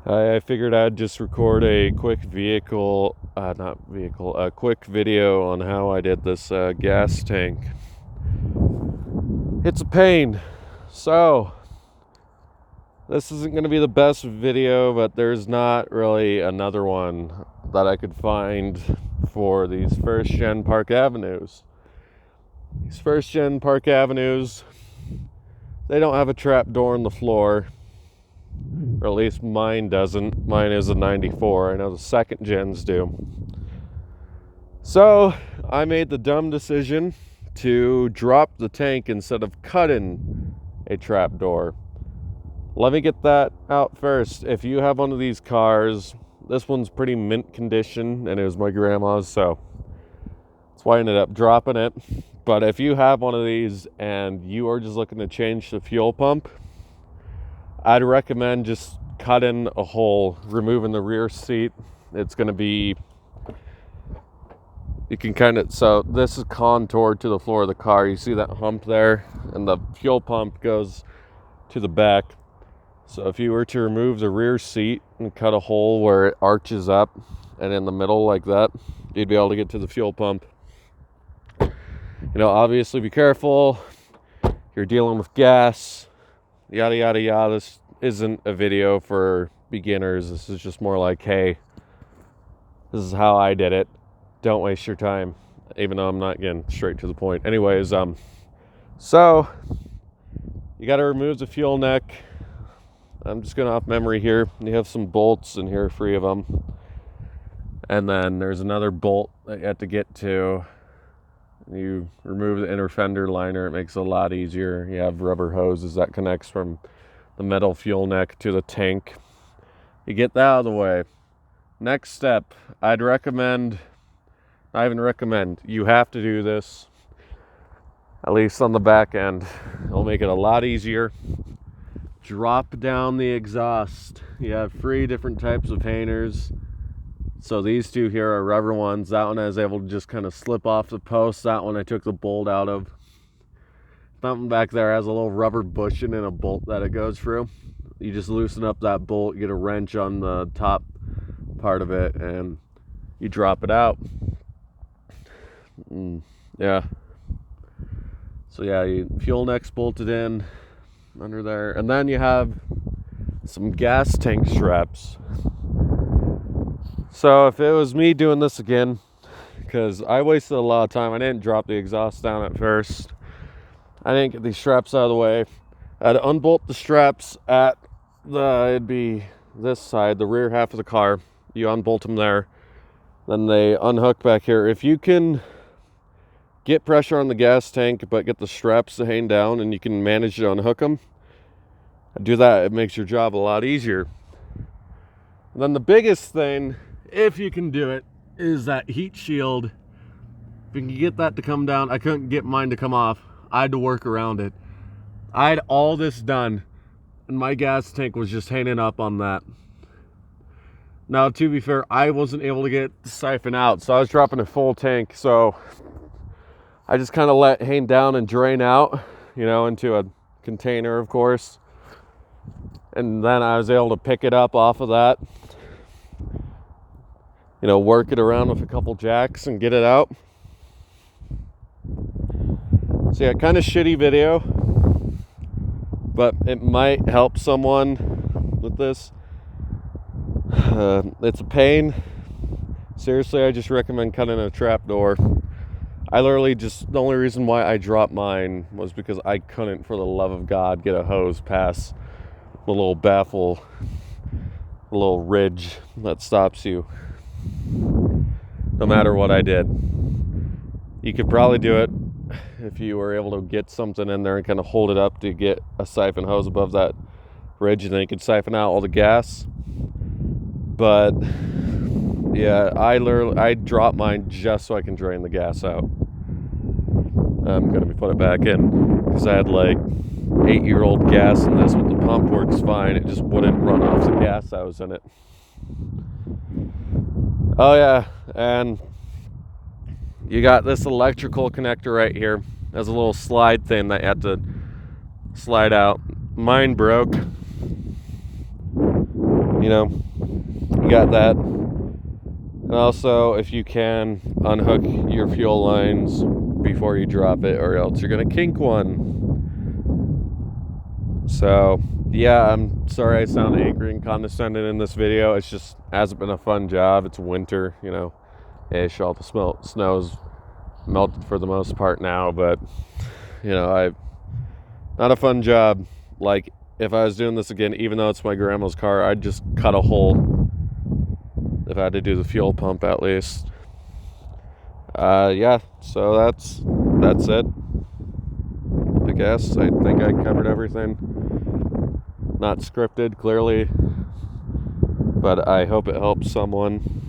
I figured I'd just record a quick a quick video on how I did this gas tank. It's a pain. So, this isn't going to be the best video, but there's not really another one that I could find for these first gen Park Avenues. These first gen Park Avenues, they don't have a trap door in the floor. Or at least mine doesn't. Mine is a 94. I know the second gens do. So I made the dumb decision to drop the tank instead of cutting a trap door. Let me get that out first. If you have one of these cars, this one's pretty mint condition and it was my grandma's, so that's why I ended up dropping it. But if you have one of these and you are just looking to change the fuel pump, I'd recommend just cutting a hole, removing the rear seat. It's going to be, you can kind of, so this is contoured to the floor of the car. You see that hump there? And the fuel pump goes to the back. So if you were to remove the rear seat and cut a hole where it arches up and in the middle like that, you'd be able to get to the fuel pump. You know, obviously be careful. You're dealing with gas. Yada yada yada. This isn't a video for beginners. This is just more like, hey, this is how I did it. Don't waste your time. Even though I'm not getting straight to the point. Anyways, so you got to remove the fuel neck. I'm just going off memory here. You have some bolts in here, 3 of them, and then there's another bolt that you have to get to. You remove the inner fender liner. It makes it a lot easier. You have rubber hoses that connects from the metal fuel neck to the tank. You get that out of the way. Next step, I'd recommend, I even recommend, you have to do this, at least on the back end. It'll make it a lot easier. Drop down the exhaust. You have 3 different types of hangers. So these 2 here are rubber ones. That one I was able to just kind of slip off the post. That one I took the bolt out of. Something back there has a little rubber bushing and a bolt that it goes through. You just loosen up that bolt, get a wrench on the top part of it, and you drop it out. Yeah. So yeah, fuel neck's bolted in under there. And then you have some gas tank straps. So if it was me doing this again, because I wasted a lot of time, I didn't drop the exhaust down at first. I didn't get these straps out of the way. I had to unbolt the straps at it'd be this side, the rear half of the car. You unbolt them there. Then they unhook back here. If you can get pressure on the gas tank, but get the straps to hang down and you can manage to unhook them, do that. It makes your job a lot easier. And then the biggest thing, if you can do it, is that heat shield. If you can get that to come down, I couldn't get mine to come off. I had to work around it. I had all this done, and my gas tank was just hanging up on that. Now, to be fair, I wasn't able to get the siphon out, so I was dropping a full tank, so I just kind of let it hang down and drain out, you know, into a container, of course. And then I was able to pick it up off of that, you know, work it around with a couple jacks and get it out. So yeah, kind of shitty video, but it might help someone with this. It's a pain. Seriously, I just recommend cutting a trap door. I literally just, the only reason why I dropped mine was because I couldn't, for the love of God, get a hose past the little baffle, the little ridge that stops you. No matter what I did. You could probably do it if you were able to get something in there and kind of hold it up to get a siphon hose above that ridge, and then you could siphon out all the gas. But yeah, I dropped mine just so I can drain the gas out. I'm gonna be putting it back in because I had like 8-year-old gas in this, but the pump works fine. It just wouldn't run off the gas that was in it. Oh yeah, and you got this electrical connector right here. There's a little slide thing that you have to slide out. Mine broke. you know, you got that. And also, if you can, unhook your fuel lines before you drop it, or else you're gonna kink one. So yeah, I'm sorry I sound angry and condescending in this video. It's just hasn't been a fun job. It's winter, you know, ish. All the snow's melted for the most part now, but you know, not a fun job. Like, if I was doing this again, even though it's my grandma's car, I'd just cut a hole if I had to do the fuel pump at least. Yeah, so that's it, I guess. I think I covered everything. Not scripted, clearly, but I hope it helps someone.